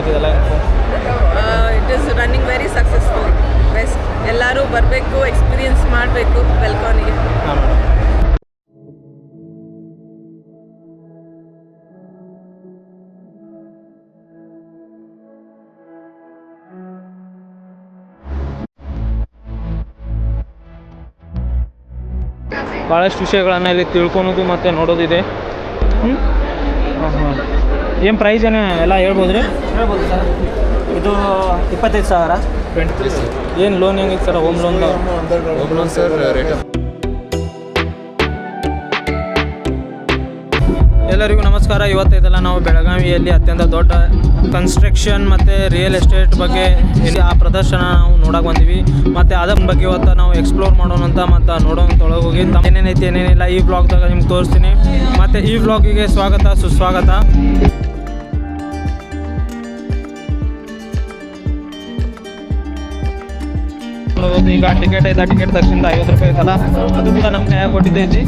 ಹೇಳ್ತೀರಿ ಇದೆಲ್ಲ info? It is running very successful. Best. ಎಲ್ಲರೂ ಬರಬೇಕು, ಎಕ್ಸ್ಪೀರಿಯನ್ಸ್ ಮಾಡಬೇಕು ಬೆಲ್ಕಾನಿಗೆ. ಹಾಂ ಮೇಡಮ್. ಭಾಳಷ್ಟು ವಿಷಯಗಳನ್ನು ಇಲ್ಲಿ ತಿಳ್ಕೊಳೋದು ಮತ್ತು ನೋಡೋದಿದೆ. ಹಾಂ ಹಾಂ. ಏನು ಪ್ರೈಸ್ ಏನು ಎಲ್ಲ ಹೇಳ್ಬೋದು ರೀ? ಹೇಳ್ಬೋದು ಸರ್. ಇದು 25,000. 23 ಸರ್. ಏನು ಲೋನ್ ಹೆಂಗಿತ್ತು sir? Home loan sir rate. ಎಲ್ಲರಿಗೂ ನಮಸ್ಕಾರ. ಇವತ್ತಿದೆಲ್ಲ ನಾವು ಬೆಳಗಾವಿಯಲ್ಲಿ ಅತ್ಯಂತ ದೊಡ್ಡ ಕನ್ಸ್ಟ್ರಕ್ಷನ್ ಮತ್ತು ರಿಯಲ್ ಎಸ್ಟೇಟ್ ಬಗ್ಗೆ ಇಲ್ಲಿ ಆ ಪ್ರದರ್ಶನ ನಾವು ನೋಡೋಕೆ ಬಂದೀವಿ. ಮತ್ತು ಅದರ ಬಗ್ಗೆ ಇವತ್ತು ನಾವು ಎಕ್ಸ್ಪ್ಲೋರ್ ಮಾಡೋಣ ಅಂತ ಮತ್ತು ನೋಡೋಂತೊಳಗೆ ಹೋಗಿ ಏನೇನೈತಿ ಏನೇನಿಲ್ಲ ಈ ವ್ಲಾಗ್ದಾಗ ನಿಮ್ಗೆ ತೋರಿಸ್ತೀನಿ. ಮತ್ತು ಈ ವ್ಲಾಗಿಗೆ ಸ್ವಾಗತ ಸುಸ್ವಾಗತ. ಈಗ ಟಿಕೆಟ್ ಐತೆ, ಟಿಕೆಟ್ ತಕ್ಷಣ 50 ರೂಪಾಯಿ ಐತಲ್ಲ, ಅದು ಕೂಡ ನಮ್ಮ ಕೈಯಾಗ ಕೊಟ್ಟಿದ್ದೈತಿ.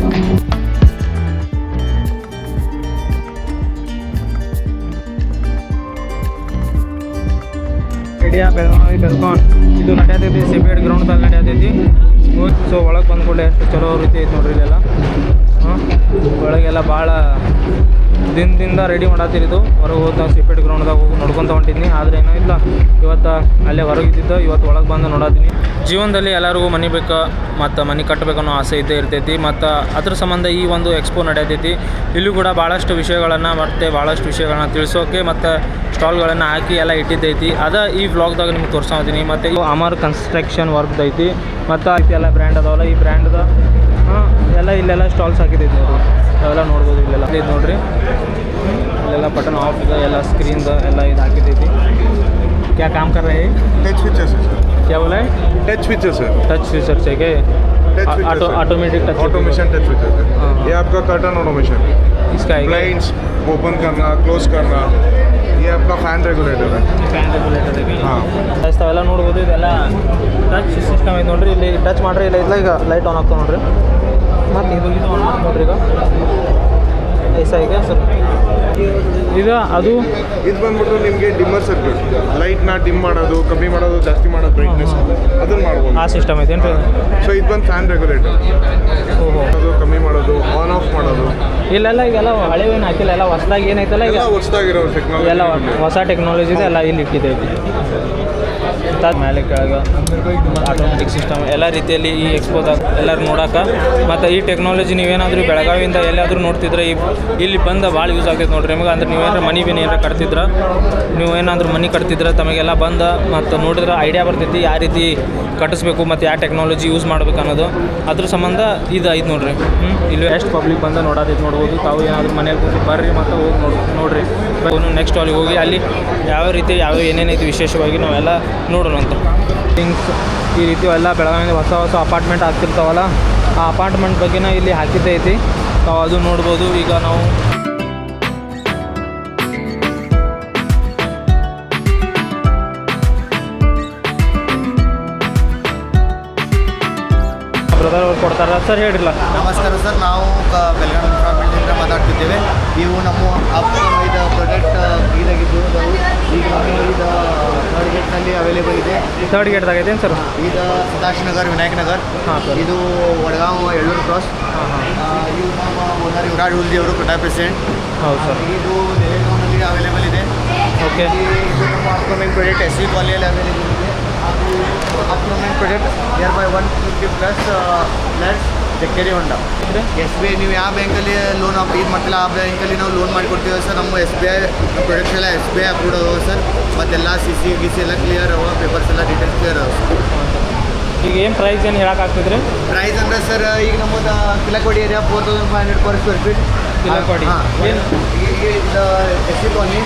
ಬೆಳಗಾವಿ ಬೆಲ್ಕಾನ್ ಇದು ನಡೆಯತೈತಿ ಸಿಪೇಟ್ ಗ್ರೌಂಡ್ದಾಗ ನಡೆಯತೈತಿ. ಸೊ ಒಳಗೆ ಬಂದ್ಕೊಂಡೆ ಎಷ್ಟು ಚಲೋ ರೀತಿ ಐತೆ ನೋಡ್ರಿ ಇಲ್ಲೆಲ್ಲ. ಹಾಂ, ಒಳಗೆಲ್ಲ ಭಾಳ ದಿನದಿಂದ ರೆಡಿ ಮಾಡತ್ತಿರಿದು. ಹೊರಗೆ ಹೋದಾಗ ಸಿಪೇಟ್ ಗ್ರೌಂಡ್ದಾಗ ಹೋಗಿ ನೋಡ್ಕೊತ ಹೊಂಟಿದ್ನಿ. ಆದರೆ ಏನೋ ಇಲ್ಲ, ಇವತ್ತು ಅಲ್ಲೇ ಹೊರಗಿದ್ದಿದ್ದು, ಇವತ್ತು ಒಳಗೆ ಬಂದು ನೋಡತ್ತೀನಿ. ಜೀವನದಲ್ಲಿ ಎಲ್ಲರಿಗೂ ಮನೆ ಬೇಕು ಮತ್ತು ಮನೆ ಕಟ್ಟಬೇಕನ್ನೋ ಆಸೆ ಇದ್ದೇ ಇರ್ತೈತಿ. ಮತ್ತು ಅದ್ರ ಸಂಬಂಧ ಈ ಒಂದು ಎಕ್ಸ್ಪೋ ನಡೆಯತೈತಿ. ಇಲ್ಲೂ ಕೂಡ ಭಾಳಷ್ಟು ವಿಷಯಗಳನ್ನು ಮತ್ತು ಭಾಳಷ್ಟು ವಿಷಯಗಳನ್ನ ತಿಳಿಸೋಕೆ ಮತ್ತು ಸ್ಟಾಲ್ಗಳನ್ನು ಹಾಕಿ ಎಲ್ಲ ಇಟ್ಟಿದ್ದೈತಿ. ಅದ ಈ ವ್ಲಾಗ್ದಾಗ ನಿಮ್ಗೆ ತೋರಿಸ್ತೀನಿ. ಮತ್ತು ಇದು ಅಮರ್ ಕನ್ಸ್ಟ್ರಕ್ಷನ್ ವರ್ಕ್ದೈತಿ. ಮತ್ತು ಎಲ್ಲ ಬ್ರ್ಯಾಂಡ್ ಅದಾವಲ್ಲ, ಈ ಬ್ರ್ಯಾಂಡ್ದ ಹಾಂ ಎಲ್ಲ ಇಲ್ಲೆಲ್ಲ ಸ್ಟಾಲ್ಸ್ ಹಾಕಿದ್ದೈತಿ ನೋಡ್ರಿ. ಅವೆಲ್ಲ ನೋಡ್ಬೋದು ಇಲ್ಲೆಲ್ಲ ಇದು ನೋಡ್ರಿ. ಇಲ್ಲೆಲ್ಲ ಬಟನ್ ಆಫ್ ಇದೆ, ಎಲ್ಲ ಸ್ಕ್ರೀನ್ದ ಎಲ್ಲ ಇದು ಹಾಕಿದ್ದೈತಿ. क्या काम कर रहे हैं? टच फीचर्स है सर. क्या बोला है? टच फीचर्स है. टच फीचर्स है क्या? Automatic touch automation touch features है. हाँ. ये आपका कर्टन ऑटोमेशन, इसका है ब्लाइंड्स ओपन करना, क्लोज करना. ये आपका फैन रेगुलेटर है. ಫ್ಯಾನ್ ರೆಗ್ಯುಲೇಟರ್ ಇದೆ. ಹಾಂ, ಅವೆಲ್ಲ ನೋಡ್ಬೋದು. ಇದೆಲ್ಲ ಟಚ್ ಸಿಸ್ಟಮ್ ಐತೆ ನೋಡ್ರಿ. ಇಲ್ಲಿ ಟಚ್ ಮಾಡ್ರಿ, ಇಲ್ಲ ಇಲ್ಲ ಈಗ ಲೈಟ್ ಆನ್ ಆಗ್ತಾವೆ ನೋಡ್ರಿ. ಮತ್ತು ಇದು ಆನ್ ಮಾಡ್ತಾ ನೋಡ್ರಿ. ಈಗ ಐಸಾ ಈಗ ಸರ್ ಇದು ಅದು ಇದು ಬಂದ್ಬಿಟ್ಟು ನಿಮಗೆ ಡಿಮ್ಮರ್ ಸರ್ಕ್ಯೂಟ್. ಲೈಟ್ನ ಡಿಮ್ ಮಾಡೋದು, ಕಮ್ಮಿ ಮಾಡೋದು, ಜಾಸ್ತಿ ಮಾಡೋದು, ಬ್ರೈಟ್ನೆಸ್ ಅದನ್ನ ಮಾಡ್ಬೋದು. ಆ ಸಿಸ್ಟಮ್ ಐತೆ ಏನು ರೀ? ಸೊ ಇದು ಬಂದು ಫ್ಯಾನ್ ರೆಗ್ಯುಲೇಟರ್. ಓಹೋ, ಅದು ಕಮ್ಮಿ ಮಾಡೋದು, ಆನ್ ಆಫ್ ಮಾಡೋದು. ಇಲ್ಲೆಲ್ಲ ಈಗೆಲ್ಲ ಹಳೆವೇನು ಹಾಕಿಲ್ಲ, ಎಲ್ಲ ಹೊಸದಾಗಿ ಏನೈತಲ್ಲ ಈಗ ಎಲ್ಲ ಹೊಸದಾಗಿರೋ ಟೆಕ್ನಾಲಜಿ, ಎಲ್ಲ ಹೊಸ ಟೆಕ್ನಾಲಜಿ ಇದೆ, ಎಲ್ಲ ಇಲ್ಲಿ ಇಟ್ಟಿದ್ದೈತಿ. ಮೇಲೆ ಕೆಳಗೆ ಆಟೋಮೆಟಿಕ್ ಸಿಸ್ಟಮ್ ಎಲ್ಲ ರೀತಿಯಲ್ಲಿ ಈ ಎಕ್ಸ್ಪೋದಾಗ ಎಲ್ಲರೂ ನೋಡೋಕೆ. ಮತ್ತು ಈ ಟೆಕ್ನಾಲಜಿ ನೀವೇನಾದರೂ ಬೆಳಗಾವಿಯಿಂದ ಎಲ್ಲಾದರೂ ನೋಡ್ತಿದ್ರೆ ಇಲ್ಲಿ ಬಂದು ಭಾಳ ಯೂಸ್ ಆಗ್ತೈತೆ ನೋಡ್ರಿ ನಿಮಗೆ. ಅಂದ್ರೆ ನೀವೇನಾರು ಮನೆ ಏನಾರು ಕಟ್ತಿದ್ರೆ, ನೀವು ಏನಾದರೂ ಮನೆ ಕಟ್ತಿದ್ರೆ ತಮಗೆಲ್ಲ ಬಂದು ಮತ್ತು ನೋಡಿದ್ರೆ ಐಡಿಯಾ ಬರ್ತೈತಿ ಯಾವ ರೀತಿ ಕಟ್ಟಿಸ್ಬೇಕು ಮತ್ತು ಯಾವ ಟೆಕ್ನಾಲಜಿ ಯೂಸ್ ಮಾಡ್ಬೇಕು ಅನ್ನೋದು. ಅದ್ರ ಸಂಬಂಧ ಇದು ಐತೆ ನೋಡ್ರಿ. ಇಲ್ಲಿ ಎಷ್ಟು ಪಬ್ಲಿಕ್ ಬಂದು ನೋಡೋದೈತೆ ನೋಡ್ಬೋದು. ತಾವು ಏನಾದರೂ ಮನೇಲಿ ಕೂತು ಬರ್ರಿ ಮತ್ತು ಹೋಗಿ ನೋಡ್ರಿ. ನೆಕ್ಸ್ಟ್ ಅಲ್ಲಿಗೆ ಹೋಗಿ ಅಲ್ಲಿ ಯಾವ ರೀತಿ ಯಾವ ಏನೇನೈತಿ ವಿಶೇಷವಾಗಿ ನಾವೆಲ್ಲ ನೋಡೋಣ ಅಂತ. ಥಿಂಗ್ಸ್ ಈ ರೀತಿ ಎಲ್ಲ ಬೆಳಗಾವಿಯಿಂದ ಹೊಸ ಹೊಸ ಅಪಾರ್ಟ್ಮೆಂಟ್ ಆಗ್ತಿರ್ತಾವಲ್ಲ, ಆ ಅಪಾರ್ಟ್ಮೆಂಟ್ ಬಗ್ಗೆನ ಇಲ್ಲಿ ಹಾಕಿದ್ದೈತಿ. ತಾವು ಅದು ನೋಡ್ಬೋದು. ಈಗ ನಾವು ಬ್ರದರ್ ಅವ್ರು ಕೊಡ್ತಾರೆ ಸರ್. ಹೇಳಿರಲ್ಲ. ನಮಸ್ಕಾರ ಸರ್, ನಾವು ಬೆಳಗಾವಿ ಇನ್ಫ್ರಾಬಿಲ್ಡಿಂದ ಮಾತಾಡ್ತಿದ್ದೇವೆ. ಇವು ನಮ್ಮ ಇದು ಪ್ರಾಡಕ್ಟ್ ಇದಾಗಿದ್ದು ಈಗ ಇದು ಥರ್ಡ್ ಗೇಟ್ನಲ್ಲಿ ಅವೈಲೇಬಲ್ ಇದೆ. ಥರ್ಡ್ ಗೇಟ್ದಾಗ ಐತೆ ಸರ್? ಇದು ಸದಾಶಿವನಗರ್, ವಿನಾಯಕ್ ನಗರ್. ಹಾಂ ಸರ್. ಇದು ವಡಗಾಂವ್ ಎಳ್ಳೂರು ಕ್ರಾಸ್. ಹಾಂ ಹಾಂ. ಇವು ನಮ್ಮ ಓನರ್ ವಿರಾಟ್ ಹುಲ್ದಿ ಅವರು, ಪ್ರೊಟಾ ಪ್ರೆಸಿಡೆಂಟ್. ಹೌದು ಸರ್. ಇದು ಲೆವೆಲ್ನಲ್ಲಿ ಅವೈಲೇಬಲ್ ಇದೆ. ಓಕೆ. ಇದು ನಮ್ಮ ಅಪ್ಕಮಿಂಗ್ ಪ್ರಾಡಕ್ಟ್ ಎಸ್ ವಿ ಕಾಲೇಜಲ್ಲಿ ಅವೈಲೇಬಲ್ ಇದೆ. Upcoming product near by 150+ flats Jakkeri Honda. S B I ನೀವು ಯಾವ ಬ್ಯಾಂಕಲ್ಲಿ ಲೋನ್ ಇದು ಮಾಡ್ತಿಲ್ಲ ಆ ಬ್ಯಾಂಕಲ್ಲಿ ನಾವು ಲೋನ್ ಮಾಡಿಕೊಡ್ತೀವಿ ಸರ್. ನಮ್ಮ ಎಸ್ ಬಿ ಐ ಪ್ರಾಡಕ್ಟ್ಸ್ ಎಲ್ಲ ಎಸ್ ಬಿ ಐ ಅಪ್ರೂವ್ಡ್ ಅದಾವೆ ಸರ್. ಮತ್ತೆಲ್ಲ ಸಿ ಎಲ್ಲ ಕ್ಲಿಯರ್ ಅವ, ಪೇಪರ್ಸ್ ಎಲ್ಲ ಡೀಟೇಲ್ಸ್ ಕ್ಲಿಯರ್ ಅವ. ಈಗ ಏನು ಪ್ರೈಸ್ ಏನು ಹೇಳೋಕ್ಕಾಗ್ತದ್ರಿ? ಪ್ರೈಸ್ ಅಂದರೆ ಸರ್ ಈಗ ನಮ್ಮದು Kilakodi area 4,500 per square feet. Kilakodi ಏನು ಇದು S C colony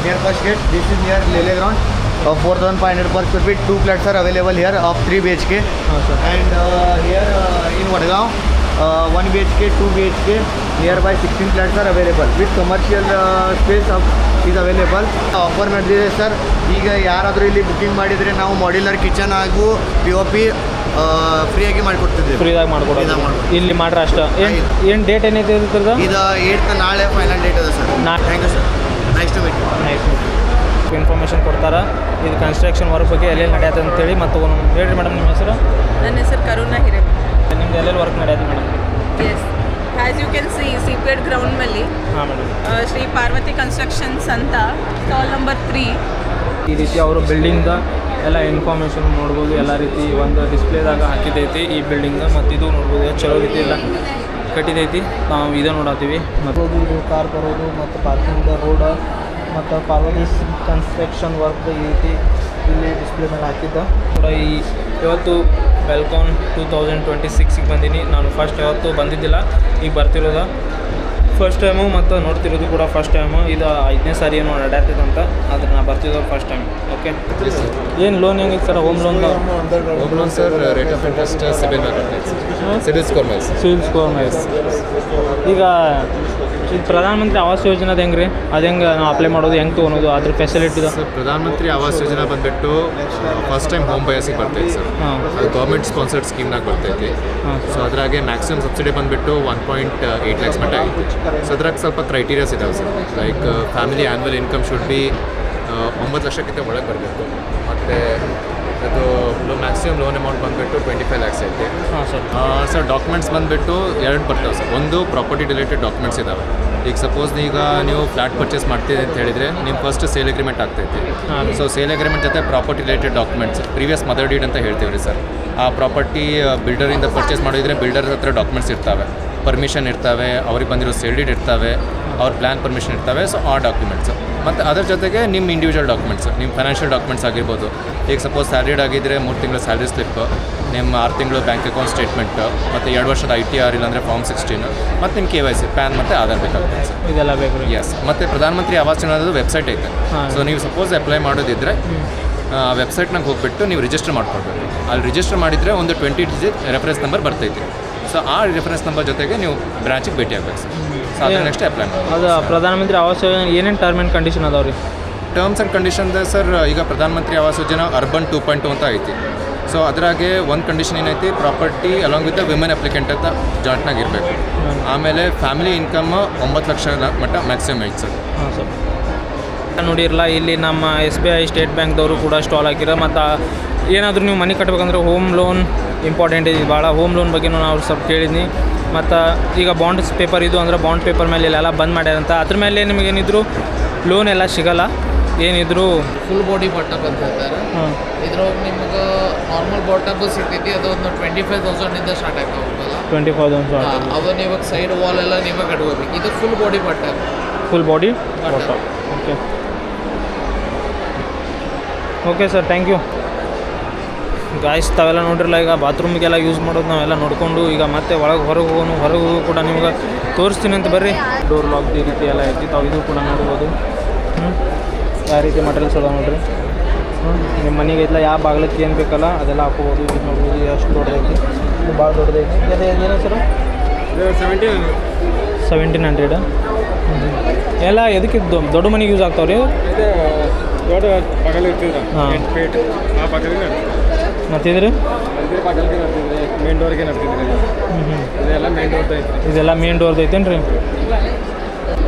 near first gate. This is near ಲೇಲೆ ground. 4,500 per square feet. 2 flats are available here of 3 BHK. And here in Vadgaon 1 BHK, 2 BHK, nearby 16 flats are available with commercial space is available. Offer ನಡೆದಿದೆ sir. ಈಗ ಯಾರಾದರೂ ಇಲ್ಲಿ booking ಮಾಡಿದರೆ ನಾವು modular kitchen ಹಾಗೂ POP ಫ್ರೀಯಾಗಿ ಮಾಡಿಕೊಡ್ತಿದ್ದೀವಿ. ಫ್ರೀಯಾಗಿ ಮಾಡ್ಕೊಡೋದು ಇಲ್ಲಿ ಮಾಡ್ರೆ ಅಷ್ಟೇ. ಏನು ಡೇಟ್ ಏನೈತೆ ಇರ್ತದ? ಇದು 8th ನಾಳೆ ಫೈನಲ್ ಡೇಟ್ ಅದ sir. Thank you sir. Nice to meet you. Nice. Information ಕೊಡ್ತಾರೆ ಇದು ಕನ್ಸ್ಟ್ರಕ್ಷನ್ ವರ್ಕ್ ಬಗ್ಗೆ ಎಲ್ಲೆಲ್ಲಿ ನಡೆಯುತ್ತೆ ಅಂತೇಳಿ. ಮತ್ತು ಹೇಳ್ರಿ ಮೇಡಮ್ ನಿಮ್ಮ ಹೆಸರು? ನನ್ನ ಹೆಸರು ಕರುಣಾ ಹಿರೇಮಠ. ನಿಮ್ದು ಎಲ್ಲೆಲ್ಲಿ ವರ್ಕ್ ನಡೆಯುತ್ತೆ madam? Yes, as you can see ಸಿಪೇಡ್ ಗ್ರೌಂಡ್ ಮೇಲೆ ಹಾಂ ಮೇಡಮ್. ಶ್ರೀ ಪಾರ್ವತಿ ಕನ್ಸ್ಟ್ರಕ್ಷನ್ಸ್ ಅಂತ ಸ್ಟಾಲ್ ನಂಬರ್ 3. ಈ ರೀತಿ ಅವರು ಬಿಲ್ಡಿಂಗ್ದ ಎಲ್ಲ ಇನ್ಫಾರ್ಮೇಷನ್ ನೋಡ್ಬೋದು. ಎಲ್ಲ ರೀತಿ ಒಂದು ಡಿಸ್ಪ್ಲೇದಾಗ ಹಾಕಿದೈತಿ ಈ ಬಿಲ್ಡಿಂಗ್. ಮತ್ತು ಇದು ನೋಡ್ಬೋದು ಚಲೋ ರೀತಿ ಎಲ್ಲ ಕಟ್ಟಿದೈತಿ. ನಾವು ಇದೇ ನೋಡತ್ತೀವಿ. ಮತ್ತು ಇದು ಕಾರ್ ಬರೋದು ಮತ್ತು ಪಾರ್ಕಿಂಗ್ ರೋಡ್ ಮತ್ತು ಪಾರ್ವತಿ ಕನ್ಸ್ಟ್ರಕ್ಷನ್ ವರ್ಕ್ ಈ ರೀತಿ ಇಲ್ಲಿ ಡಿಸ್ಪ್ಲೇ ಮೇಲೆ ಹಾಕಿದ್ದ ಕೂಡ. ಇವತ್ತು ಬೆಲ್ಕಾನ್ 2026ಗೆ ಬಂದೀನಿ ನಾನು. ಫಸ್ಟ್ ಯಾವತ್ತು ಬಂದಿದ್ದಿಲ್ಲ, ಈಗ ಬರ್ತಿರೋದ ಫಸ್ಟ್ ಟೈಮು ಮತ್ತು ನೋಡ್ತಿರೋದು ಕೂಡ ಫಸ್ಟ್ ಟೈಮು. ಇದು 5ನೇ ಸಾರಿ ಏನೋ ನಡೆಯತ್ತಂತ, ಆದರೆ ನಾನು ಬರ್ತಿರೋದು ಫಸ್ಟ್ ಟೈಮ್. ಓಕೆ, ಏನು ಲೋನ್ ಹೆಂಗಿತ್ತು sir? Home loan home loan sir rate of interest CIBIL ಮೇಲೆ ಬರ್ತೈತೆ. ಸಿಬಿಲ್ ಸ್ಕೋರ್ ಮೇಲೆ. ಸಿವಿಲ್ ಸ್ಕೋರ್ ಮೇಲೆ. ಈಗ ಇದು ಪ್ರಧಾನ ಮಂತ್ರಿ ಆವಾಸ್ ಯೋಜನೆದು ಹೆಂಗೆ ರೀ? ಅದು ಹೆಂಗೆ ನಾವು ಅಪ್ಲೈ ಮಾಡೋದು, ಹೆಂಗೆ ತೊಗೊಳೋದು, ಅದ್ರ ಫೆಸಿಲಿಟಿದು? ಸರ್ ಪ್ರಧಾನ ಮಂತ್ರಿ ಆವಾಸ್ ಯೋಜನೆ ಬಂದುಬಿಟ್ಟು ಫಸ್ಟ್ ಟೈಮ್ ಹೋಮ್ ಬಯಸಿಗೆ ಬರ್ತೈತೆ ಸರ್. ಹಾಂ ಅದು ಗೌರ್ಮೆಂಟ್ ಸ್ಪಾನ್ಸರ್ಡ್ ಸ್ಕೀಮ್ನಾಗ ಬರ್ತೈತಿ. ಹಾಂ ಸೊ ಅದ್ರಾಗೆ ಮ್ಯಾಕ್ಸಿಮಮ್ ಸಬ್ಸಿಡಿ ಬಂದುಬಿಟ್ಟು 1.8 lakhs ಮಟ್ಟ ಆಗಿದೆ. ಸೊ ಅದ್ರಾಗ ಸ್ವಲ್ಪ ಕ್ರೈಟೀರಿಯಾಸ್ ಇದಾವೆ sir. Like family annual income should be 9 ಲಕ್ಷಕ್ಕಿಂತ ಒಳಗೆ ಬರಬೇಕು. ಮತ್ತು ಅದು ಮ್ಯಾಕ್ಸಿಮಮ್ ಲೋನ್ ಅಮೌಂಟ್ ಬಂದುಬಿಟ್ಟು 25 lakhs ಐತಿ. ಹಾಂ ಸರ್. ಸರ್ ಡಾಕ್ಯುಮೆಂಟ್ಸ್ ಬಂದುಬಿಟ್ಟು 2 ಬರ್ತವೆ ಸರ್. ಒಂದು ಪ್ರಾಪರ್ಟಿ ರಿಲೇಟೆಡ್ ಡಾಕ್ಯುಮೆಂಟ್ಸ್ ಇದ್ದಾವೆ. ಈಗ ಸಪೋಸ್ ಈಗ ನೀವು ಫ್ಲ್ಯಾಟ್ ಪರ್ಚೇಸ್ ಮಾಡ್ತೀರಿ ಅಂತ ಹೇಳಿದರೆ ನಿಮ್ಮ ಫಸ್ಟ್ ಸೇಲ್ ಅಗ್ರಿಮೆಂಟ್ ಆಗ್ತೈತಿ. ಹಾಂ. ಸೊ ಸೇಲ್ ಅಗ್ರಿಮೆಂಟ್ ಜೊತೆ property related documents, previous mother deed ಅಂತ ಹೇಳ್ತೀವಿ ರೀ ಸರ್. ಆ ಪ್ರಾಪರ್ಟಿ ಬಿಲ್ಡರಿಂದ ಪರ್ಚೇಸ್ ಮಾಡಿದರೆ ಬಿಲ್ಡರ್ ಹತ್ರ ಡಾಕ್ಯುಮೆಂಟ್ಸ್ ಇರ್ತವೆ, ಪರ್ಮಿಷನ್ ಇರ್ತವೆ, ಅವ್ರಿಗೆ ಬಂದಿರೋ ಸೇಲ್ ಡೀಡ್ ಇರ್ತವೆ, ಅವ್ರ ಪ್ಲ್ಯಾನ್ ಪರ್ಮಿಷನ್ ಇರ್ತವೆ. ಸೊ ಆ ಡಾಕ್ಯುಮೆಂಟ್ಸ್ ಮತ್ತು ಅದರ ಜೊತೆಗೆ ನಿಮ್ಮ ಇಂಡಿವಿಜುವಲ್ ಡಾಕ್ಯುಮೆಂಟ್ಸ್, ನಿಮ್ಮ ಫೈನಾನ್ಷಿಯಲ್ ಡಾಕ್ಯುಮೆಂಟ್ಸ್ ಆಗಿರ್ಬೋದು. ಈಗ ಸಪೋಸ್ ಸ್ಯಾಲ್ರಿಡ್ ಆಗಿದ್ದರೆ 3 ತಿಂಗಳು ಸ್ಯಾಲ್ರಿ ಸ್ಲಿಪ್, ನಿಮ್ಮ 6 ತಿಂಗಳು ಬ್ಯಾಂಕ್ ಅಕೌಂಟ್ ಸ್ಟೇಟ್ಮೆಂಟ್, ಮತ್ತು 2 ವರ್ಷದ ITR ಇಲ್ಲಾಂದರೆ ಫಾರ್ಮ್ 16, ಮತ್ತು ನಿಮ್ಮ KYC ಪ್ಯಾನ್ ಮತ್ತು ಆಧಾರ್ ಬೇಕಾಗುತ್ತೆ ಸರ್. ಇದೆಲ್ಲ ಬೇಕು ರೀ? ಎಸ್. ಮತ್ತು ಪ್ರಧಾನಮಂತ್ರಿ ಆವಾಸ್ ಯೋಜನೆದು ವೆಬ್ಸೈಟ್ ಐತೆ. ಹಾಂ. ಸೊ ನೀವು ಸಪೋಸ್ ಅಪ್ಲೈ ಮಾಡೋದಿದ್ದರೆ ಆ ವೆಬ್ಸೈಟ್ನಾಗ ಹೋಗ್ಬಿಟ್ಟು ನೀವು ರಿಜಿಸ್ಟರ್ ಮಾಡ್ಕೊಳ್ಬೇಕು. ಅಲ್ಲಿ ರಿಜಿಸ್ಟರ್ ಮಾಡಿದರೆ ಒಂದು 20 ಡಿಜಿಟ್ ರೆಫರೆನ್ಸ್ ನಂಬರ್ ಬರ್ತೈತಿ. ಸೊ ಆ ರೆಫರೆನ್ಸ್ ನಂಬರ್ ಜೊತೆಗೆ ನೀವು ಬ್ರಾಂಚಿಗೆ ಭೇಟಿ ಆಗಬೇಕು ಸರ್. ಸೊ ಅದನ್ನ ನೆಕ್ಸ್ಟ್ ಅಪ್ಲೈ ಮಾಡಿ. ಅದು ಪ್ರಧಾನಮಂತ್ರಿ ಆವಾಸ್ ಯೋಜನೆ ಏನೇನು ಟರ್ಮ್ ಆ್ಯಂಡ್ ಕಂಡೀಷನ್ ಅದಾವೆ ರೀ? ಟರ್ಮ್ಸ್ ಆ್ಯಂಡ್ ಕಂಡೀಷನ್ ಸರ್, ಈಗ ಪ್ರಧಾನಮಂತ್ರಿ ಆವಾಸ್ ಯೋಜನೆ ಅರ್ಬನ್ 2.2 ಅಂತ ಐತಿ. ಸೊ ಅದ್ರಾಗೆ ಒಂದು ಕಂಡೀಷನ್ ಏನೈತಿ, property along with the women applicant ಅಂತ ಜಾಯಿಂಟ್ನಾಗ ಇರಬೇಕು. ಆಮೇಲೆ ಫ್ಯಾಮಿಲಿ ಇನ್ಕಮ್ 9 ಲಕ್ಷ ಮಟ್ಟ ಮ್ಯಾಕ್ಸಿಮಮ್ ಐತೆ ಸರ್. ಹಾಂ ಸರ್. ನೋಡಿರಲ್ಲ, ಇಲ್ಲಿ ನಮ್ಮ SBI ಸ್ಟೇಟ್ ಬ್ಯಾಂಕ್ದವರು ಕೂಡ ಸ್ಟಾಲ್ ಹಾಕಿರ. ಮತ್ತು ಏನಾದರೂ ನೀವು ಮನೆ ಕಟ್ಟಬೇಕಂದ್ರೆ ಹೋಮ್ ಲೋನ್ ಇಂಪಾರ್ಟೆಂಟ್ ಇದೆ ಭಾಳ. ಹೋಮ್ ಲೋನ್ ಬಗ್ಗೆನೂ ನಾವು ಸ್ವಲ್ಪ ಕೇಳಿದ್ನಿ. ಮತ್ತು ಈಗ ಬಾಂಡ್ಸ್ ಪೇಪರ್ ಇದು ಅಂದ್ರೆ ಬಾಂಡ್ ಪೇಪರ್ ಮೇಲೆ ಇಲ್ಲೆಲ್ಲ ಬಂದ್ ಮಾಡ್ಯಾರಂತ. ಅದ್ರ ಮೇಲೆ ನಿಮಗೇನಿದ್ರು ಲೋನ್ ಎಲ್ಲ ಸಿಗಲ್ಲ. ಏನಿದ್ರು ಫುಲ್ ಬಾಡಿ ಬಾಟಪ್ ಅಂತ ಹೇಳ್ತಾರೆ. ಹಾಂ. ಇದ್ರೊಳಗೆ ನಿಮ್ಗೆ ನಾರ್ಮಲ್ ಬಾಟಪ್ ಸಿಗ್ತೈತಿ, ಅದು ಒಂದು 25,000 ಸ್ಟಾರ್ಟ್ ಆಗ್ತಾ ಹೋಗಲ್ಲ. 25,000 ಅದನ್ನ ಇವಾಗ ಸೈಡ್ ವಾಲ್ ಎಲ್ಲ ನೀವೇ ಕಟ್ಕೋಬೇಕು. ಇದು ಫುಲ್ ಬಾಡಿ ಬಾಟಪ್. Full body okay. Okay sir, thank you. Guys, ತಾವೆಲ್ಲ ನೋಡಿರಲ್ಲ, ಈಗ ಬಾತ್ರೂಮಿಗೆಲ್ಲ ಯೂಸ್ ಮಾಡೋದು ನಾವೆಲ್ಲ ನೋಡಿಕೊಂಡು ಈಗ ಮತ್ತೆ ಹೊರಗೆ ಹೋಗು ಕೂಡ ನಿಮ್ಗೆ ತೋರಿಸ್ತೀನಿ ಅಂತ ಬರ್ರಿ. ಡೋರ್ ಲಾಕ್ ಈ ರೀತಿ ಎಲ್ಲ ಐತಿ, ತಾವು ಇದು ಕೂಡ ನೋಡ್ಬೋದು. ಯಾವ ರೀತಿ ಮಟೀರಿಯಲ್ಸ್ ಅದಾವೆ ನೋಡಿರಿ. ನಿಮ್ಮ ಮನೆಗೆ ಐತಲ್ಲ, ಯಾವ ಬಾಗಿಲಕ್ಕೆ ಏನು ಬೇಕಲ್ಲ ಅದೆಲ್ಲ ಹಾಕೋಬೋದು. ಇದು ನೋಡ್ಬೋದು, ಎಷ್ಟು ದೊಡ್ಡದೈತಿ, ಇದು ಭಾಳ ದೊಡ್ಡದೈತಿ. ಅದೇ ಏನು ಸರ್? 1700. ಎಲ್ಲ ಎದಕ್ಕಿದ್ದು ದೊಡ್ಡ ಮನೆಗೆ ಯೂಸ್ ಆಗ್ತಾವೆ ರೀ? ದೊಡ್ಡ ಪಗಲ್ ಇರ್ತಿದ್ರ ಹಾಂ. ಪೇಟ್ ಆ ಪಗಲಿಗೆ ಮತ್ತಿದ್ರಿ ನಡ್ತಿದ್ರಿ ಮೇನ್ ಡೋರ್ಗೆ ನಡ್ತಿದ್ರಿ. ಇದೆಲ್ಲ ಮೇನ್ ಡೋರ್ದ ಐತ್ರಿ. ಇದೆಲ್ಲ ಮೇನ್ ಡೋರ್ದು ಐತೇನು ರೀ?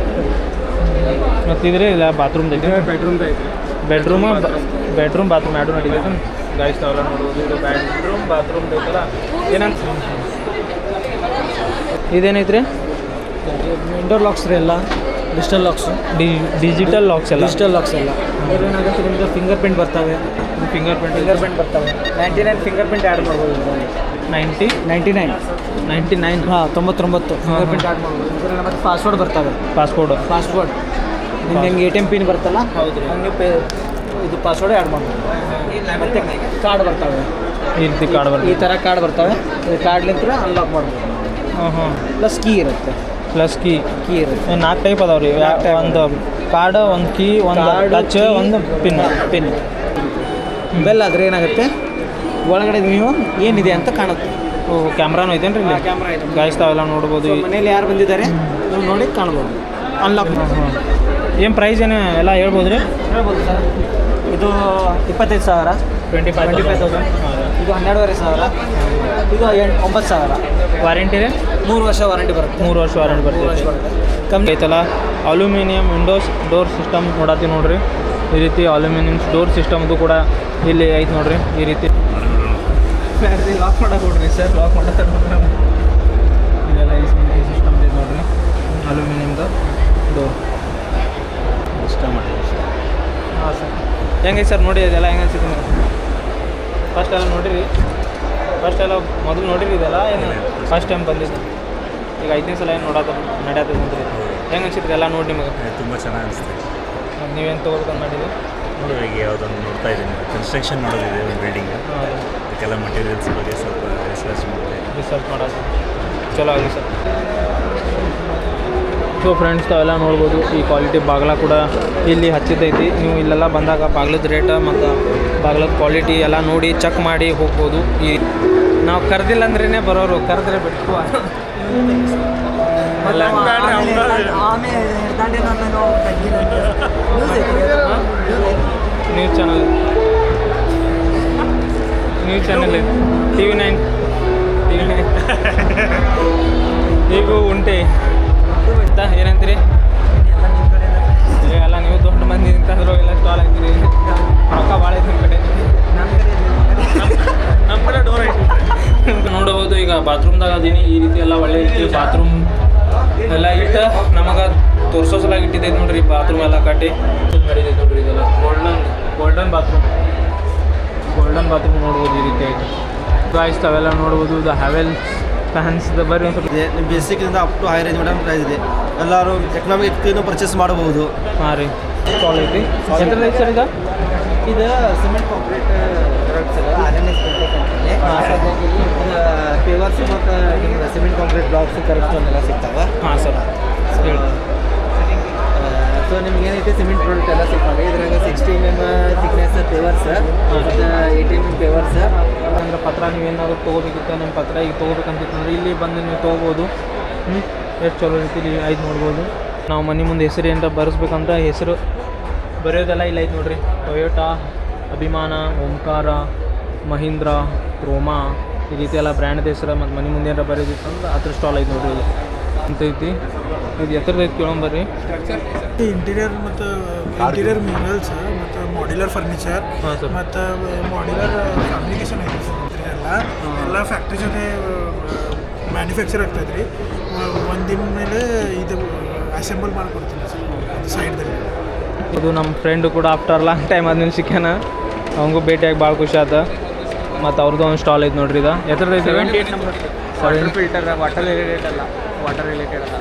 ಮತ್ತಿದ್ರಿ ಇಲ್ಲ ಬಾತ್ರೂಮ್ದು ಐತೆ? ಬೆಡ್ರೂಮ್ದ ಐತ್ರಿ. ಬೆಡ್ರೂಮ್ ಬಾತ್ರೂಮ್ ಎರಡು ನಡೀತೈತೆ. ಗಾಯ್ಸ್, ತಾವೆಲ್ಲ ನೋಡ್ಬೋದು, ಇದು ಬಾತ್ರೂಮ್ದು ಐತಲ್ಲ. ಏನಂತ ಇದೇನೈತ್ರಿ? ಇಂಡೋರ್ ಲಾಕ್ಸ್ ರೀ, ಎಲ್ಲ ಡಿಜಿಟಲ್ ಲಾಕ್ಸು. ಡಿಜಿಟಲ್ ಲಾಕ್ಸ್ ಎಲ್ಲ? ಡಿಜಿಟಲ್ ಲಾಕ್ಸ್ ಎಲ್ಲ. ಏನಾಗುತ್ತೆ ನಿಮಗೆ ಫಿಂಗರ್ ಪ್ರಿಂಟ್ ಬರ್ತವೆ. ಫಿಂಗರ್ ಪ್ರಿಂಟ್ ಬರ್ತವೆ. 99 ಫಿಂಗರ್ ಪ್ರಿಂಟ್ ಆ್ಯಡ್ ಮಾಡ್ಬೋದು. 99 ಹಾಂ, 99 ಫಿಂಗರ್ ಪ್ರಿಂಟ್ ಆ್ಯಡ್ ಮಾಡ್ಬೋದು. ಇದರಲ್ಲಿ ಮತ್ತು ಪಾಸ್ವರ್ಡ್ ಬರ್ತವೆ. ಪಾಸ್ವರ್ಡ್ ನಿಮ್ಗೆ ಹೆಂಗೆ ATM ಪಿನ್ ಬರ್ತಲ್ಲ, ಹೌದು ರೀ, ಹಂಗೆ ಇದು ಪಾಸ್ವರ್ಡ್ ಆ್ಯಡ್ ಮಾಡ್ಬೋದು. ಮತ್ತು ಕಾರ್ಡ್ ಬರ್ತವೆ. ಈ ರೀತಿ ಕಾರ್ಡ್ ಬರ್ತದೆ. ಈ ಥರ ಕಾರ್ಡ್ ಬರ್ತವೆ. ಈ ಕಾರ್ಡ್ಲಿಂತ ಅನ್ಲಾಕ್ ಮಾಡ್ಬೋದು. ಹಾಂ. ಪ್ಲಸ್ ಕೀ ಇರುತ್ತೆ. ಕೀ ಇರುತ್ತೆ. 4 ಟೈಪ್ ಅದಾವೆ ರೀ. ಒಂದು ಕಾರ್ಡ್, ಒಂದು ಕೀ, ಒಂದು ಟಚ್, ಒಂದು ಪಿನ್. ಬೆಲ್ ಆದರೆ ಏನಾಗುತ್ತೆ, ಒಳಗಡೆ ನೀವು ಏನಿದೆ ಅಂತ ಕಾಣುತ್ತೆ. ಓಹ್, ಕ್ಯಾಮ್ರಾನು ಐತೇನು ರೀ? ಕ್ಯಾಮ್ರಾ ಐತೆ. ಗಾಯ್ಸ್, ತಾವೆಲ್ಲ ನೋಡ್ಬೋದು. ಮನೇಲಿ ಯಾರು ಬಂದಿದ್ದಾರೆ ನೀವು ನೋಡಿ ಕಾಣ್ಬೋದು. ಅನ್ಲಾಕ್ ಏನು ಪ್ರೈಸ್ ಏನು ಎಲ್ಲ ಹೇಳ್ಬೋದು ರೀ? ಹೇಳ್ಬೋದು ಸರ್. ಇದು 25,000, 25,000. ಇದು 12,500. ಇದು 9,000. ವಾರಂಟಿ ರೀ? 3 ವರ್ಷ ವಾರಂಟಿ ಬರುತ್ತೆ. 3 ವರ್ಷ ವಾರಂಟಿ ಬರುತ್ತೆ. ಕಮ್ಮಿ ಐತಲ್ಲ. ಅಲ್ಯೂಮಿನಿಯಂ ವಿಂಡೋಸ್ ಡೋರ್ ಸಿಸ್ಟಮ್ ನೋಡತ್ತೀವಿ ನೋಡ್ರಿ. ಈ ರೀತಿ ಅಲ್ಯೂಮಿನಿಯಂ ಡೋರ್ ಸಿಸ್ಟಮ್ದು ಕೂಡ ಇಲ್ಲಿ ಐತೆ ನೋಡ್ರಿ. ಈ ರೀತಿ ಲಾಕ್ ಮಾಡಕ್ಕೆ ಕೊಡ್ರಿ ಸರ್, ಲಾಕ್ ಮಾಡಕ್ಕೆ ಇದೆಲ್ಲ ಈ ಸಿಸ್ಟಮ್ ಐತೆ ನೋಡ್ರಿ, ಅಲ್ಯೂಮಿನಿಯಮ್ದು ಡೋರ್ ಇಷ್ಟ ಮಾಡಿ. ಹಾಂ ಸರ್, ಹೆಂಗೈತೆ ಸರ್ ನೋಡಿ ಇದೆಲ್ಲ ಹೆಂಗೆ ಅನ್ಸುತ್ತೆ ನಿಮಗೆ? ಫಸ್ಟ್ ಎಲ್ಲ ನೋಡಿರಿ, ಫಸ್ಟ್ ಎಲ್ಲ ಮೊದಲು ನೋಡಿರಿ ಇದೆಲ್ಲ ಏನು ಫಸ್ಟ್ ಟೈಮ್ ಬಂದಿದ್ದು, ಈಗ 5ನೇ ಸಲ ಏನು ನಡೆಯೋದು ನೋಡ್ರಿ. ಹೆಂಗೆ ಅನ್ಸಿತ್ತು ಎಲ್ಲ ನೋಡಿ ನಿಮಗೆ? ತುಂಬ ಚೆನ್ನಾಗಿ ಅನಿಸ್ತು. ನೀವೇನು ತೊಗೋಬೇಕಂತ ಮಾಡಿದ್ರಿ? ನೋಡಿ ಈಗ ಯಾವುದೊಂದು ನೋಡ್ತಾ ಇದ್ದೀನಿ, ಕನ್ಸ್ಟ್ರಕ್ಷನ್ ಮಾಡೋದಿದೆ ಒಂದು ಬಿಲ್ಡಿಂಗ್, ಅದಕ್ಕೆಲ್ಲ ಮಟೀರಿಯಲ್ಸ್ ಬಗ್ಗೆ ಸ್ವಲ್ಪ ರಿಸರ್ಚ್ ಮಾಡೋದು ಚಲೋ ಆಗಿ ಸರ್. ಸೊ ಫ್ರೆಂಡ್ಸ್ ತಾವೆಲ್ಲ ನೋಡ್ಬೋದು ಈ ಕ್ವಾಲಿಟಿ ಬಾಗಿಲ ಕೂಡ ಇಲ್ಲಿ ಹಚ್ಚಿದ್ದೈತಿ. ನೀವು ಇಲ್ಲೆಲ್ಲ ಬಂದಾಗ ಬಾಗಿಲದ ರೇಟ ಮತ್ತು ಬಾಗಿಲದ ಕ್ವಾಲಿಟಿ ಎಲ್ಲ ನೋಡಿ ಚೆಕ್ ಮಾಡಿ ಹೋಗ್ಬೋದು. ಈ ನಾವು ಕರೆದಿಲ್ಲ ಅಂದ್ರೇ ಬರೋರು, ಕರೆದ್ರೆ ಬಿಟ್ಟು ನ್ಯೂಸ್ ಚಾನಲ್ TV9 ಈಗೂ ಉಂಟೆ ಏನಂತೀರಿ? ಎಲ್ಲ ನೀವು ದೊಡ್ಡ ಮಂದಿ ಅಂತಂದ್ರು ಎಲ್ಲ ಸ್ಟಾಲ್ ಹಾಕ್ತೀರಿ, ರೊಕ್ಕ ಭಾಳ ಐತೆ ನಿಮ್ಮ ಕಡೆ. ನಮ್ಮ ಕಡೆ ಡೋರ್ ಐತಿ ನೋಡಬಹುದು. ಈಗ ಬಾತ್ರೂಮ್ದಾಗ ಅದೀನಿ, ಈ ರೀತಿ ಎಲ್ಲ ಒಳ್ಳೆ ರೀತಿ ಬಾತ್ರೂಮ್ ಎಲ್ಲ ಇಟ್ಟು ನಮಗೆ ತೋರಿಸೋ ಸಲ ಇಟ್ಟಿದ್ದೈತೆ ನೋಡ್ರಿ. ಬಾತ್ರೂಮ್ ಎಲ್ಲ ಕಟ್ಟಿ ಮಾಡಿದೈತೆ ನೋಡ್ರಿ. ಇದೆಲ್ಲ ಗೋಲ್ಡನ್ ಬಾತ್ರೂಮ್ ನೋಡ್ಬೋದು. ಈ ರೀತಿ ಆಯಿತು ಗಾಯ್ಸ್ ತಾವೆಲ್ಲ ನೋಡ್ಬೋದು. ದ ಹ್ಯಾವೆಲ್ಸ್ ಫ್ಯಾನ್ಸ್ದು ಬರ್ರಿ ಒಂದು ಸ್ವಲ್ಪ ಇದೆ. ನಿಮ್ಮ ಬೇಸಿಕ್ಕಿಂದ up to high range madam price ಇದೆ. ಎಲ್ಲರೂ ಎಕನಾಮಿಕ್ ವ್ಯಕ್ತಿಯನ್ನು ಪರ್ಚೇಸ್ ಮಾಡಬಹುದು. ಹಾಂ ರೀ, ಸ್ಟಾಲ್ ಐತಿ. ಎಂತ ಐತಿ ಸರ್ ಇದು cement concrete sir RNS company. Pavers ಮತ್ತು ನಿಮ್ಗೆ ಸಿಮೆಂಟ್ ಕಾಂಕ್ರೀಟ್ ಬ್ಲಾಕ್ಸ್ ಕರೆಕ್ಟೆಲ್ಲ ಸಿಗ್ತಾವೆ. ಹಾಂ ಸರ್ ಹೇಳಿ. ಸೊ ನಿಮ್ಗೆ ಏನೈತೆ ಸಿಮೆಂಟ್ ಪ್ರಾಡಕ್ಟ್ ಎಲ್ಲ ಸಿಗ್ತಾವೆ. ಇದ್ರಾಗ 60 mm ಥಿಕ್ನೆಸ್ ಪೇವರ್ಸ್ ಮತ್ತು 80 mm ಪೇವರ್ಸ್. ಅಂದ್ರೆ ಪತ್ರ ನೀವೇನಾದ್ರು ತೊಗೋಬೇಕಿತ್ತು, ನಿಮ್ಮ ಪತ್ರ ಈಗ ತೊಗೋಬೇಕಂತಿತ್ತಂದ್ರೆ ಇಲ್ಲಿ ಬಂದು ನೀವು ತೊಗೋಬೋದು. ಎಷ್ಟು ಚಲೋ ರೀತಿಲಿ ಐದು ನೋಡ್ಬೋದು. ನಾವು ಮನೆ ಮುಂದೆ ಹೆಸರು ಏನಾರ ಬರೆಸ್ಬೇಕಂದ್ರೆ ಹೆಸರು ಬರೆಯೋದೆಲ್ಲ ಇಲ್ಲ ಐತೆ ನೋಡ್ರಿ. ಟೊಯೋಟಾ, ಅಭಿಮಾನ, ಓಂಕಾರ, ಮಹೀಂದ್ರ, ರೋಮಾ ಈ ರೀತಿ ಎಲ್ಲ ಬ್ರ್ಯಾಂಡ್ ಹೆಸರು ಮತ್ತು ಮನೆ ಮುಂದೆ ಏನಾರ ಬರೆಯೋದಿತ್ತು ಅಂದ್ರೆ ಅದ್ರ ಸ್ಟಾಲ್ ಐತೆ ನೋಡ್ರಿ. ಇಲ್ಲಿ ಅಂತ ಐತಿ. ಇದು ಎತ್ತರದೈತಿ ಕೇಳೋಂಬರ್ರಿ. ಇಂಟೀರಿಯರ್ ಮತ್ತು ಇಂಟೀರಿಯರ್ ಮಿನರಲ್ಸ್ ಮತ್ತು ಮಾಡ್ಯುಲರ್ ಫರ್ನಿಚರ್ ಮತ್ತು ಮಾಡ್ಯುಲರ್ ಫ್ಯಾಬ್ರಿಕೇಶನ್ ಐತೆ ಸರ್. ಎಲ್ಲ ಫ್ಯಾಕ್ಟ್ರಿ ಜೊತೆ ಮ್ಯಾನುಫ್ಯಾಕ್ಚರ್ ಆಗ್ತೈತೆ ರೀ. ಒಂದಿನ ಮೇಲೆ ಇದು ಅಸೆಂಬಲ್ ಮಾಡಿಕೊಡ್ತೀನಿ ಸರ್ ಸೈಡ್ದಲ್ಲಿ. ಇದು ನಮ್ಮ ಫ್ರೆಂಡು ಕೂಡ ಆಫ್ಟರ್ ಲಾಂಗ್ ಟೈಮ್ ಆದ್ಮೇಲೆ ಸಿಕ್ಕಾನ. ಅವಂಗೂ ಭೇಟಿಯಾಗಿ ಭಾಳ ಖುಷಿ ಆತ. ಮತ್ತು ಅವ್ರದ್ದು ಒಂದು ಸ್ಟಾಲ್ ಐತೆ ನೋಡ್ರಿ. ಇದು ಎತ್ತರದೈತೆ 78 number. Water filter, water related ಅಲ್ಲ, ವಾಟರ್ ರಿಲೇಟೆಡ್ ಅಲ್ಲ,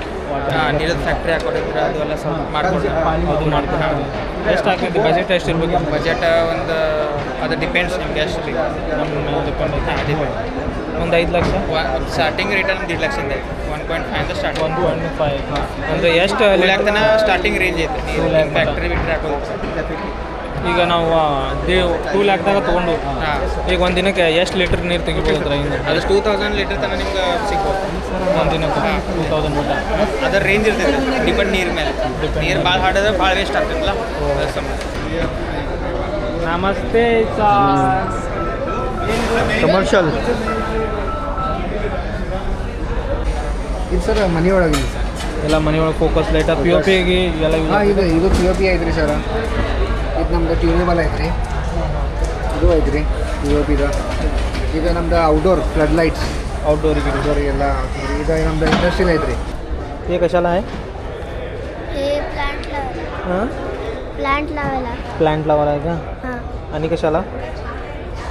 ನೀರಿನ ಫ್ಯಾಕ್ಟ್ರಿ ಹಾಕೊಡಿದ್ರೆ ಅದು ಎಲ್ಲ ಸ್ವಲ್ಪ ಮಾಡ್ಕೊಡ್ತೀವಿ. ಅದು ಮಾಡ್ಕೊಂಡು ಎಷ್ಟು ಆಗ್ತೈತಿ? ಬಜೆಟ್ ಎಷ್ಟು ಇರಬೇಕು? ಬಜೆಟ್ ಒಂದು ಅದು ಡಿಪೆಂಡ್ಸ್ ನಿಮ್ಗೆ ಎಷ್ಟು ಬೇಕು ನಮ್ಮ ಮೇಲೆ ಡಿಪೆಂಡ್ ಐತೆ. ಒಂದು 5 ಲಕ್ಷ ಸ್ಟಾರ್ಟಿಂಗ್ ರೇಟ್ ಅಂದ್ರೆ 1.5 ಲಕ್ಷದಿಂದ ಐತೆ. 1.5 ಅಂತ ಸ್ಟಾರ್ಟ್. 1.5 ಅಂದರೆ ಎಷ್ಟು ಲ್ಯಾಕ್ತನ ಸ್ಟಾರ್ಟಿಂಗ್ ರೇಂಜ್ ಐತೆ. ನೀರು ಫ್ಯಾಕ್ಟ್ರಿ ಬಿಟ್ಟರೆ ಹಾಕೋದು. ಈಗ ನಾವು 2 ಲ್ಯಾಕ್ದಾಗ ತೊಗೊಂಡು ಈಗ ಒಂದು ದಿನಕ್ಕೆ ಎಷ್ಟು ಲೀಟ್ರ್ ನೀರು ತೆಗಿಬೋದು ಅದ್ರಾಗಿಂದ? ಅದು 2000 ಲೀಟರ್ ತನಕ ನಿಮ್ಗೆ ಸಿಗ್ಬೋದು ಒಂದು ದಿನಕ್ಕೆ 2000 ಲೀಟರ್. ಅದರ ರೇಂಜ್ ಇರ್ತೈತೆ, ಡಿಪೆಂಡ್ ನೀರು ಮೇಲೆ. ನೀರು ಭಾಳ ಹಾಡಿದ್ರೆ ಭಾಳ ವೇಸ್ಟ್ ಆಗ್ತೈತಲ್ಲ. ನಮಸ್ತೆ ಕಮರ್ಷಿಯಲ್ ಇದು ಸರ್ ಮನೆ ಒಳಗಿದೆ ಸರ್. ಎಲ್ಲ ಮನೆಯೊಳಗೆ ಫೋಕಸ್ ಲೈಟ POP ಆಗಿ ಎಲ್ಲ ಇದು POP ಐತ್ರಿ ಸರ್. ಇದು ನಮ್ದು ಟ್ಯೂನೇಬಲ್ ಐತ್ರಿ. ಇದು ಐತ್ರಿ POP. ಇದು ನಮ್ದು ಔಟ್ಡೋರ್ ಫ್ಲಡ್ ಲೈಟ್ಸ್, ಔಟ್ಡೋರಿಗೆಲ್ಲ ಇದು ನಮ್ದು ಇಂಡಸ್ಟ್ರಿಯಲ್ ಐತ್ರಿ. ये कशाला आहे? हे प्लांट लावायला. हां, प्लांट लावायला. प्लांट लावायला आहे का? हां, आणि कशाला?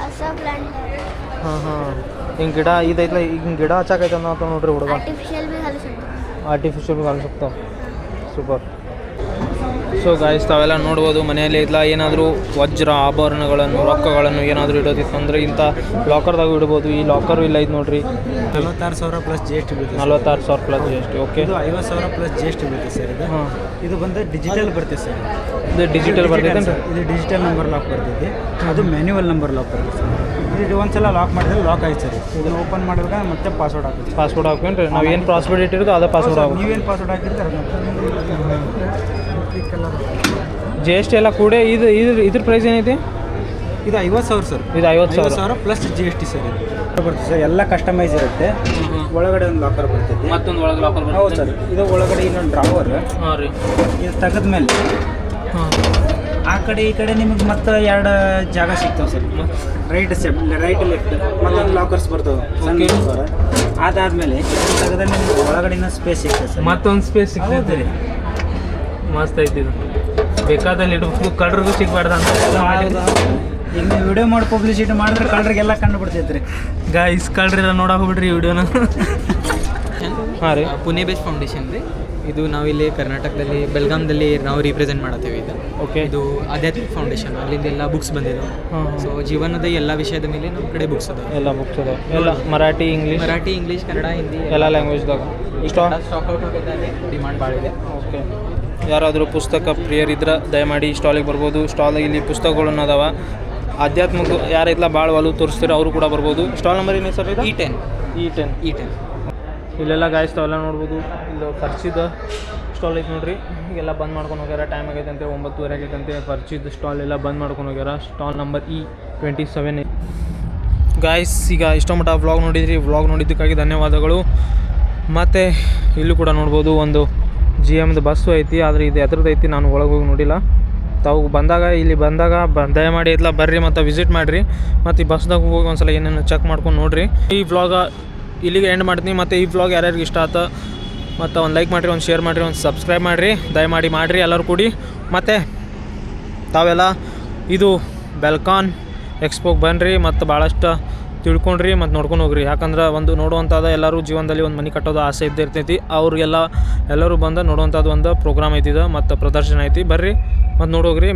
असं प्लांट लावायला. ಹಾಂ ಹಾಂ. ಹಿಂಗೆ ಗಿಡ ಇದೈತಲ್ಲ, ಈಗ ಗಿಡ ಹಚ್ಚಾಕೈತೆ ಅನ್ನೋ ನೋಡ್ರಿ ಹುಡುಗ. आर्टिफिशियल बी घालू शकतो. ಆರ್ಟಿಫಿಷಿಯಲ್ घालू शकतो. ಸೂಪರ್. ಸೊ ಗಾಯ್ಸ್ ತಾವೆಲ್ಲ ನೋಡ್ಬೋದು. ಮನೆಯಲ್ಲಿ ಇಲ್ಲ ಏನಾದರೂ ವಜ್ರ ಆಭರಣಗಳನ್ನು, ರೊಕ್ಕಗಳನ್ನು ಏನಾದರೂ ಇಡೋದಿತ್ತು ಅಂದರೆ ಇಂಥ ಲಾಕರ್ದಾಗ ಇಡ್ಬೋದು. ಈ ಲಾಕರು ಇಲ್ಲ ಇದು ನೋಡ್ರಿ. 46,000 ಪ್ಲಸ್ GST ಬೀಳುತ್ತೆ. 46,000 ಪ್ಲಸ್ GST. ಓಕೆ. ಇದು 50,000 ಪ್ಲಸ್ GST ಬೀಳುತ್ತೆ ಸರ್. ಇದು ಹಾಂ, ಇದು ಬಂದು ಡಿಜಿಟಲ್ ಬರ್ತೈತೆ ಸರ್. ಇದು ಡಿಜಿಟಲ್ ಬರ್ತೈತೆ. ಇದು ಡಿಜಿಟಲ್ ನಂಬರ್ ಲಾಕ್ ಬರ್ತೈತಿ. ಅದು ಮ್ಯಾನ್ಯುವಲ್ ನಂಬರ್ ಲಾಕ್ ಬರ್ತೈತೆ ಸರ್. ಇದು ಒಂದ್ಸಲ ಲಾಕ್ ಮಾಡಿದ್ರೆ ಲಾಕ್ ಆಯ್ತು ಸರ್. ಇದನ್ನು ಓಪನ್ ಮಾಡಿದ್ರೆ ಮತ್ತೆ ಪಾಸ್ವರ್ಡ್ ಹಾಕುತ್ತೆ. ಪಾಸ್ವರ್ಡ್ ಹಾಕ್ಬೇನ್ರಿ ನಾವು ಏನು ಪಾಸ್ವರ್ಡ್ ಇಟ್ಟಿರೋದು ಅದೇ ಪಾಸ್ವರ್ಡ್ ಹಾಕಿ. ನೀವೇನು ಪಾಸ್ವರ್ಡ್ ಹಾಕಿದ್ರೆ GST ಎಲ್ಲ ಕೂಡ ಇದ್ರ ಪ್ರೈಸ್ ಏನೈತಿ? ಇದು 50,000 ಸರ್. ಇದು 50,000 ಪ್ಲಸ್ GST ಸರ್. ಇದು ಬರ್ತದೆ ಸರ್. ಎಲ್ಲ ಕಸ್ಟಮೈಸ್ ಇರುತ್ತೆ. ಒಳಗಡೆ ಒಂದು ಲಾಕರ್ ಬರ್ತೈತಿ. ಮತ್ತೊಂದು ಒಳಗೆ ಲಾಕರ್ ಹೌದು ಸರ್. ಇದು ಒಳಗಡೆ ಇನ್ನೊಂದು ಡ್ರಾವರ್. ಹಾಂ ರೀ. ಇದು ತೆಗೆದ ಮೇಲೆ ಹಾಂ ಆ ಕಡೆ ಈ ಕಡೆ ನಿಮಗೆ ಮತ್ತೆ 2 ಜಾಗ ಸಿಗ್ತಾವೆ ಸರ್. ರೈಟ್ ಲೆಫ್ಟ್ ಮತ್ತೊಂದು ಲಾಕರ್ಸ್ ಬರ್ತವೆ. ಅದಾದಮೇಲೆ ಜಾಗದಲ್ಲಿ ನಿಮ್ಗೆ ಒಳಗಡೆನ ಸ್ಪೇಸ್ ಸಿಗ್ತದೆ ಸರ್. ಮತ್ತೊಂದು ಸ್ಪೇಸ್ ಸಿಗ್ತೈತೆ ರೀ. ಮಸ್ತ್ ಐತಿ ಇದು. ಬೇಕಾದಲ್ಲಿ ಇಡಬೇಕು, ಕಳ್ರಿಗೂ ಸಿಗ್ಬಾರ್ದು ಅಂತ ಎಲ್ಲ ಮಾಡಿದ್ದು. ಈಗ ನೀವು ವಿಡಿಯೋ ಮಾಡಿ ಪಬ್ಲಿಸಿಟಿ ಮಾಡಿದ್ರೆ ಕಳ್ರಿಗೆಲ್ಲ ಕಂಡು ಬಿಡ್ತೈತೆ ರೀ. ಗೈಸ್ ಕಳ್ರಿಲ್ಲ ನೋಡಕ್ಕೆ ಹೋಗ್ಬಿಡ್ರಿ ಈ ವಿಡಿಯೋನ. ಹಾಂ ರೀ, ಪುಣೆ ಬೇಸ್ ಫೌಂಡೇಶನ್ ರೀ ಇದು. ನಾವಿಲ್ಲಿ ಕರ್ನಾಟಕದಲ್ಲಿ ಬೆಳಗಾಂದಲ್ಲಿ ನಾವು ರಿಪ್ರೆಸೆಂಟ್ ಮಾಡತ್ತೇವೆ ಇದು. ಓಕೆ. ಇದು ಆಧ್ಯಾತ್ಮಿಕ ಫೌಂಡೇಶನ್, ಅಲ್ಲಿಂದ ಎಲ್ಲ ಬುಕ್ಸ್ ಬಂದಿದ್ದಾವೆ. ಸೊ ಜೀವನದ ಎಲ್ಲ ವಿಷಯದ ಮೇಲೆ ನಮ್ಮ ಕಡೆ ಬುಕ್ಸ್ ಅದಾವೆ. ಎಲ್ಲ ಬುಕ್ಸ್ ಅದಾವೆ, ಎಲ್ಲ ಮರಾಠಿ, ಇಂಗ್ಲೀಷ್, ಕನ್ನಡ, ಹಿಂದಿ ಎಲ್ಲ ಲ್ಯಾಂಗ್ವೇಜ್ದಾಗ. ಸ್ಟಾಕ್ ಔಟ್ ಹೋಗಿದ್ದಾರೆ, ಡಿಮಾಂಡ್ ಭಾಳ ಇದೆ. ಓಕೆ. ಯಾರಾದರೂ ಪುಸ್ತಕ ಪ್ರಿಯರಿದ್ರೆ ದಯಮಾಡಿ ಸ್ಟಾಲಿಗೆ ಬರ್ಬೋದು. ಸ್ಟಾಲ್ ಇಲ್ಲಿ ಪುಸ್ತಕಗಳನ್ನು ಅದಾವ. ಆಧ್ಯಾತ್ಮಿಕ ಯಾರೈತಲ್ಲ ಭಾಳ ಒಲವು ತೋರಿಸ್ತೀರ ಅವರು ಕೂಡ ಬರ್ಬೋದು. ಸ್ಟಾಲ್ ನಂಬರ್ ಏನೇ ಸರ್ ಇದು? E10. ಇಲ್ಲೆಲ್ಲ ಗಾಯಿಸ್ತಾವೆಲ್ಲ ನೋಡ್ಬೋದು. ಇಲ್ಲಿ ಖರ್ಚಿದ ಸ್ಟಾಲ್ ಐತೆ ನೋಡ್ರಿ. ಈಗೆಲ್ಲ ಬಂದ್ ಮಾಡ್ಕೊಂಡು ಹೋಗ್ಯಾರ. ಟೈಮ್ ಆಗೈತೆ ಅಂತೆ 9:30 ಆಗೈತಂತೆ. ಖರ್ಚಿದ ಸ್ಟಾಲ್ ಎಲ್ಲ ಬಂದ್ ಮಾಡ್ಕೊಂಡು ಹೋಗ್ಯಾರ. Stall number E27. ಗಾಯ್ಸ್, ಈಗ ಇಷ್ಟೋ ಮಟ್ಟ ವ್ಲಾಗ್ ನೋಡಿದ್ರಿ. ವ್ಲಾಗ್ ನೋಡಿದ್ದಕ್ಕಾಗಿ ಧನ್ಯವಾದಗಳು. ಮತ್ತು ಇಲ್ಲೂ ಕೂಡ ನೋಡ್ಬೋದು ಒಂದು GMದ ಬಸ್ಸು ಐತಿ. ಆದರೆ ಇದು ಎದ್ರದ್ದು ಐತಿ, ನಾನು ಒಳಗೆ ಹೋಗಿ ನೋಡಿಲ್ಲ. ತಾವು ಬಂದಾಗ ಇಲ್ಲಿ ಬಂದಾಗ ದಯಮಾಡಿ ಐತ್ಲ ಬರ್ರಿ ಮತ್ತು ವಿಸಿಟ್ ಮಾಡಿರಿ. ಮತ್ತು ಈ ಬಸ್ದಾಗ ಹೋಗಿ ಒಂದ್ಸಲ ಏನೇನು ಚೆಕ್ ಮಾಡ್ಕೊಂಡು ನೋಡಿರಿ. ಈ ವ್ಲಾಗ ಇಲ್ಲಿಗೆ ಎಂಡ್ ಮಾಡ್ತೀನಿ. ಮತ್ತು ಈ ವ್ಲಾಗ್ ಯಾರ್ಯಾರಿಗೆ ಇಷ್ಟ ಆಯ್ತು ಮತ್ತು ಒಂದು ಲೈಕ್ ಮಾಡಿರಿ, ಒಂದು ಶೇರ್ ಮಾಡಿರಿ, ಒಂದು ಸಬ್ಸ್ಕ್ರೈಬ್ ಮಾಡಿರಿ. ದಯಮಾಡಿ ಮಾಡಿರಿ ಎಲ್ಲರೂ ಕೂಡಿ. ಮತ್ತು ತಾವೆಲ್ಲ ಇದು ಬೆಲ್ಕಾನ್ ಎಕ್ಸ್ಪೋಗೆ ಬನ್ನಿರಿ ಮತ್ತು ಭಾಳಷ್ಟು ತಿಳ್ಕೊಂಡ್ರಿ ಮತ್ತು ನೋಡ್ಕೊಂಡು ಹೋಗ್ರಿ. ಯಾಕಂದ್ರೆ ಒಂದು ನೋಡುವಂಥದ್ದು ಎಲ್ಲರೂ ಜೀವನದಲ್ಲಿ ಒಂದು ಮನೆ ಕಟ್ಟೋದು ಆಸೆ ಇದ್ದೇ ಇರ್ತೈತಿ. ಎಲ್ಲರೂ ಬಂದು ನೋಡುವಂಥದ್ದು ಒಂದು ಪ್ರೋಗ್ರಾಮ್ ಐತಿದ ಮತ್ತು ಪ್ರದರ್ಶನ ಐತಿ. ಬರ್ರಿ ಮತ್ತು ನೋಡೋಗ್ರಿ.